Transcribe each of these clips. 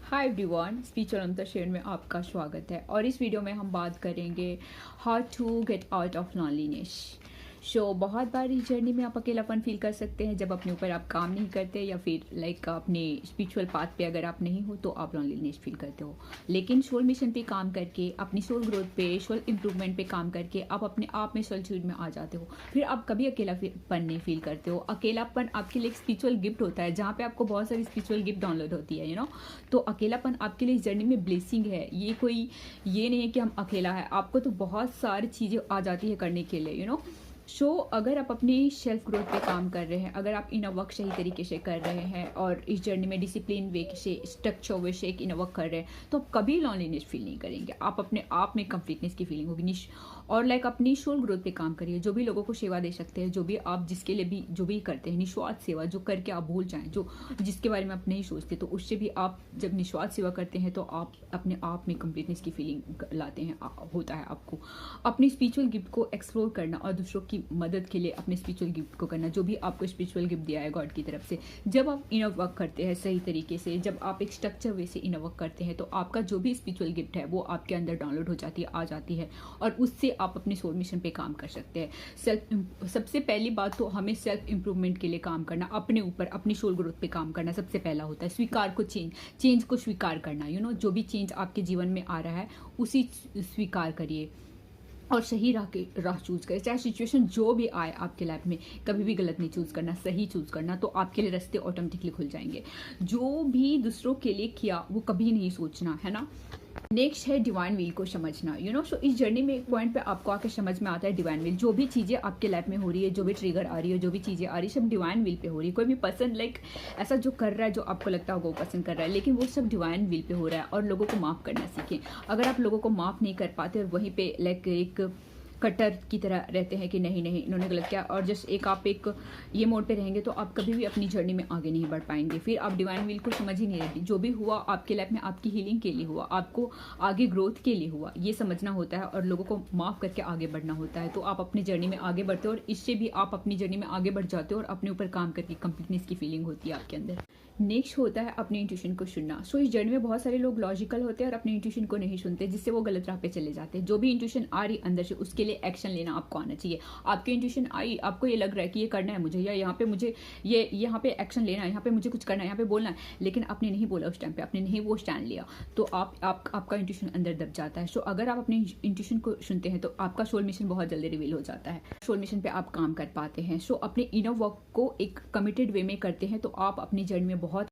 Hi everyone, spiritual अंतरशेर में आपका स्वागत है। और इस वीडियो में हम बात करेंगे how to get out of loneliness. बहुत बार इस जर्नी में आप अकेलापन फील कर सकते हैं जब अपने ऊपर आप काम नहीं करते, या फिर अपने स्पिरिचुअल पाथ पे अगर आप नहीं हो तो आप लॉनलीनेस फील करते हो। लेकिन सोल मिशन पे काम करके, अपनी सोल ग्रोथ पे, सोल इम्प्रूवमेंट पे काम करके आप अपने आप में सॉलिट्यूड में आ जाते हो। फिर आप कभी अकेलापन नहीं फील करते हो। अकेलापन आपके लिए एक स्पिरिचुअल गिफ्ट होता है, जहाँ पे आपको बहुत सारी स्पिरिचुअल गिफ्ट डाउनलोड होती है, तो अकेलापन आपके लिए इस जर्नी में ब्लेसिंग है। ये नहीं है कि हम अकेला है, आपको तो बहुत सारी चीज़ें आ जाती है करने के लिए, अगर आप अपनी सेल्फ ग्रोथ पे काम कर रहे हैं, अगर आप इनर वर्क सही तरीके से कर रहे हैं और इस जर्नी में डिसिप्लिन वे से, स्ट्रक्चर वे से एक इनर वर्क कर रहे हैं, तो आप कभी लॉनलीनेस फील नहीं करेंगे। आप अपने आप में कंप्लीटनेस की फीलिंग होगी। और अपनी सोल ग्रोथ पे काम करिए। जो भी लोगों को सेवा दे सकते हैं, जो भी आप जिसके लिए भी जो भी करते हैं, निस्वार्थ सेवा जो करके आप भूल जाएं, जो जिसके बारे में आप नहीं सोचते, तो उससे भी आप जब निस्वार्थ सेवा करते हैं तो आप अपने आप में कंप्लीटनेस की फीलिंग लाते हैं। होता है आपको अपनी स्पिरिचुअल गिफ्ट को एक्सप्लोर करना और दूसरों की मदद के लिए अपने स्पिरिचुअल गिफ्ट को करना, जो भी आपको स्पिरिचुअल गिफ्ट दिया है गॉड की तरफ से। जब आप इनर वर्क करते हैं सही तरीके से, जब आप एक स्ट्रक्चर वे से इनर वर्क करते हैं, तो आपका जो भी स्पिरिचुअल गिफ्ट है वो आपके अंदर डाउनलोड हो जाती है, आ जाती है, और उससे आप अपने सोल मिशन पे काम कर सकते हैं। सबसे पहली बात तो हमें सेल्फ इंप्रूवमेंट के लिए काम करना, अपने ऊपर, अपनी सोल ग्रोथ पे काम करना सबसे पहला होता है। स्वीकार को चेंज को स्वीकार करना, जो भी चेंज आपके जीवन में आ रहा है उसी स्वीकार करिए और सही राह चूज करें। चाहे सिचुएशन जो भी आए आपके लाइफ में, कभी भी गलत नहीं चूज करना, सही चूज करना, तो आपके लिए रास्ते ऑटोमेटिकली खुल जाएंगे। जो भी दूसरों के लिए किया वो कभी नहीं सोचना, है ना। नेक्स्ट है डिवाइन विल को समझना। इस जर्नी में एक पॉइंट पे आपको आके समझ में आता है डिवाइन विल। जो भी चीज़ें आपके लाइफ में हो रही है, जो भी ट्रिगर आ रही है, जो भी चीज़ें आ रही है, सब डिवाइन विल पे हो रही है। कोई भी पर्सन ऐसा जो कर रहा है, जो आपको लगता होगा वो पसंद कर रहा है, लेकिन वो सब डिवाइन विल पे हो रहा है। और लोगों को माफ़ करना सीखें। अगर आप लोगों को माफ़ नहीं कर पाते और वहीं पे एक कटर की तरह रहते हैं कि नहीं नहीं इन्होंने गलत किया, और जस्ट आप ये मोड पे रहेंगे, तो आप कभी भी अपनी जर्नी में आगे नहीं बढ़ पाएंगे। फिर आप डिवाइन विल को समझ ही नहीं रहती। जो भी हुआ आपके लाइफ में आपकी हीलिंग के लिए हुआ, आपको आगे ग्रोथ के लिए हुआ, ये समझना होता है और लोगों को माफ़ करके आगे बढ़ना होता है। तो आप अपनी जर्नी में आगे बढ़ते हो और इससे भी आप अपनी जर्नी में आगे बढ़ जाते हो और अपने ऊपर काम करके कंप्लीटनेस की फीलिंग होती है आपके अंदर। नेक्स्ट होता है अपने इंट्यूशन को सुनना। इस जर्नी में बहुत सारे लोग लॉजिकल होते हैं और अपने इंट्यूशन को नहीं सुनते, जिससे वो गलत राह पे चले जाते हैं। जो भी इंट्यूशन आ रही अंदर से, उसके लिए एक्शन लेना आपको आना चाहिए। आपकी इंट्यूशन आई, आपको ये लग रहा है कि ये करना है मुझे, या यहाँ पे मुझे यहाँ पे एक्शन लेना है, यहाँ पे मुझे कुछ करना है, यहाँ पे बोलना है, लेकिन आपने नहीं बोला उस टाइम पे, आपने नहीं वो स्टैंड लिया, तो आपका इंट्यूशन अंदर दब जाता है। अगर आप अपने इंट्यूशन को सुनते हैं तो आपका सोल मिशन बहुत जल्दी रिवील हो जाता है। सोल मिशन पे आप काम कर पाते हैं। अपने इनर वर्क को एक कमिटेड वे में करते हैं तो आप अपनी जर्नी में बहुत,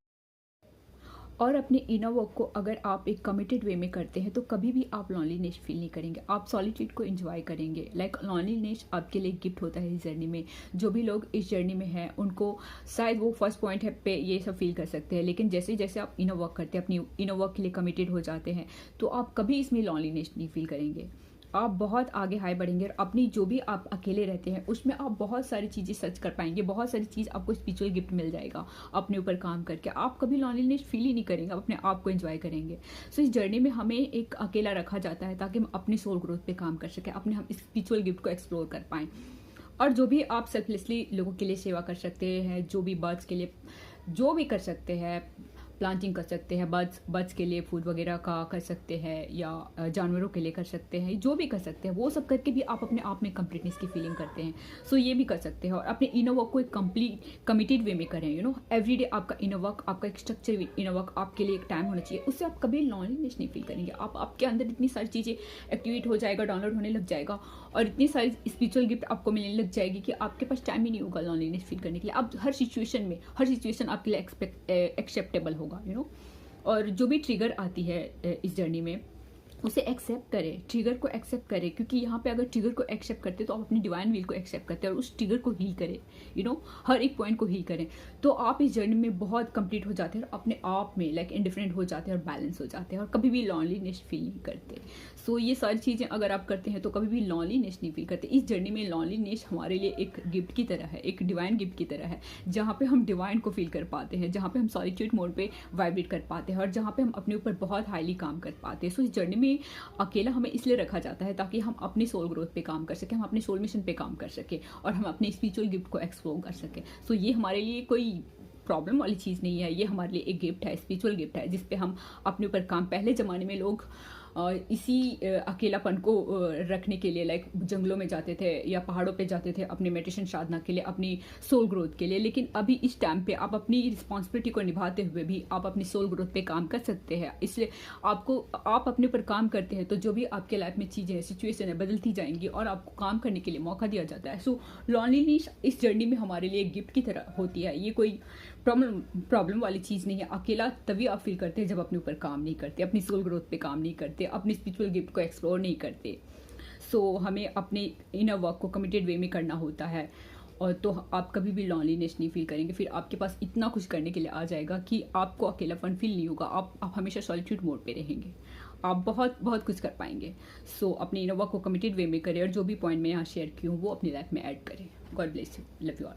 और अपने इनर वर्क को अगर आप एक कमिटेड वे में करते हैं तो कभी भी आप लॉनलीनेस फील नहीं करेंगे। आप सॉलिट्यूड को एंजॉय करेंगे। लॉनलीनेस आपके लिए गिफ्ट होता है इस जर्नी में। जो भी लोग इस जर्नी में हैं उनको शायद वो फर्स्ट पॉइंट है पे ये सब फील कर सकते हैं, लेकिन जैसे जैसे आप इनर वर्क करते हैं, अपनी इनर वर्क के लिए कमिटेड हो जाते हैं, तो आप कभी इसमें लॉनलीनेस नहीं फील करेंगे। आप बहुत आगे हाई बढ़ेंगे और अपनी जो भी आप अकेले रहते हैं उसमें आप बहुत सारी चीज़ें सर्च कर पाएंगे। बहुत सारी चीज़ आपको स्पिरिचुअल गिफ्ट मिल जाएगा अपने ऊपर काम करके। आप कभी लॉनलीनेस फील ही नहीं करेंगे, आप अपने आप को एंजॉय करेंगे। इस जर्नी में हमें एक अकेला रखा जाता है ताकि हम अपनी सोल ग्रोथ पे काम कर सकें, अपने हम स्पिरिचुअल गिफ्ट को एक्सप्लोर कर पाएँ। और जो भी आप सेल्फलेसली लोगों के लिए सेवा कर सकते हैं, जो भी बर्ड्स के लिए जो भी कर सकते हैं, प्लांटिंग कर सकते हैं, बर्ड्स के लिए फूड वगैरह का कर सकते हैं, या जानवरों के लिए कर सकते हैं, जो भी कर सकते हैं वो सब करके भी आप अपने आप में कंप्लीटनेस की फीलिंग करते हैं। ये भी कर सकते हैं। और अपने इनर वर्क को एक कंप्लीट कमिटेड वे में करें। एवरीडे आपका इनर वर्क, आपका एक स्ट्रक्चर इनर वर्क आपके लिए एक टाइम होना चाहिए। उससे आप कभी लॉनलीनेस नहीं फील करेंगे। आपके अंदर इतनी सारी चीज़ें एक्टिवेट हो जाएगा, डाउनलोड होने लग जाएगा, और इतनी सारी स्पिरिचुअल गिफ्ट आपको मिलने लग जाएगी कि आपके पास टाइम ही नहीं होगा लॉनलीनेस फील करने के लिए। आप हर सिचुएशन आपके लिए एक्सेप्टेबल होगा। और जो भी ट्रिगर आती है इस जर्नी में, उसे एक्सेप्ट करें, ट्रिगर को एक्सेप्ट करें, क्योंकि यहाँ पे अगर ट्रिगर को एक्सेप्ट करते तो आप अपनी डिवाइन विल को एक्सेप्ट करते हैं और उस ट्रिगर को हील करें, हर एक पॉइंट को हील करें, तो आप इस जर्नी में बहुत कंप्लीट हो जाते हैं और अपने आप में इंडिफरेंट हो जाते हैं और बैलेंस हो जाते हैं और कभी भी लॉनलीनेस फील नहीं करते। ये सारी चीज़ें अगर आप करते हैं तो कभी भी लॉनलीनेस नहीं फील करते। इस जर्नी में लॉनलीनेस हमारे लिए एक गिफ्ट की तरह है, एक डिवाइन गिफ्ट की तरह है, जहाँ पे हम डिवाइन को फील कर पाते हैं, जहाँ पे हम सॉलिट्यूड मोड पे वाइब्रेट कर पाते हैं और जहाँ पे हम अपने ऊपर बहुत हाईली काम कर पाते हैं। इस जर्नी में अकेला हमें इसलिए रखा जाता है ताकि हम अपनी सोल ग्रोथ पे काम कर सकें, हम अपने सोल मिशन पे काम कर सकें और हम अपने स्पिरिचुअल गिफ्ट को एक्सप्लोर कर सकें। ये हमारे लिए कोई प्रॉब्लम वाली चीज़ नहीं है, ये हमारे लिए एक गिफ्ट है, स्पिरिचुअल गिफ्ट है, जिस पे हम अपने ऊपर काम, पहले ज़माने में लोग इसी अकेलापन को रखने के लिए लाइक जंगलों में जाते थे या पहाड़ों पे जाते थे अपनी मेडिटेशन साधना के लिए, अपनी सोल ग्रोथ के लिए। लेकिन अभी इस टाइम पे आप अपनी रिस्पॉन्सिबिलिटी को निभाते हुए भी आप अपनी सोल ग्रोथ पे काम कर सकते हैं। इसलिए आप अपने ऊपर काम करते हैं तो जो भी आपके लाइफ में चीज़ें हैं, सिचुएशन है, बदलती जाएंगी और आपको काम करने के लिए मौका दिया जाता है। सो लॉनलीनेस इस जर्नी में हमारे लिए एक गिफ्ट की तरह होती है। ये कोई प्रॉब्लम वाली चीज़ नहीं है। अकेला तभी आप फील करते हैं जब अपने ऊपर काम नहीं करते, अपनी सोल ग्रोथ पे काम नहीं करते, अपनी स्पिरिचुअल गिफ्ट को एक्सप्लोर नहीं करते। सो हमें अपने इनर वर्क को कमिटेड वे में करना होता है, और तो आप कभी भी लॉनलीनेस नहीं फील करेंगे। फिर आपके पास इतना कुछ करने के लिए आ जाएगा कि आपको अकेलापन फील नहीं होगा। आप हमेशा सॉलिट्यूड मोड पे रहेंगे, आप बहुत बहुत कुछ कर पाएंगे। सो अपने इनर वर्क को कमिटेड वे में करें और जो भी पॉइंट मैं यहाँ शेयर की हूँ वो अपनी लाइफ में ऐड करें। God bless you, love you all.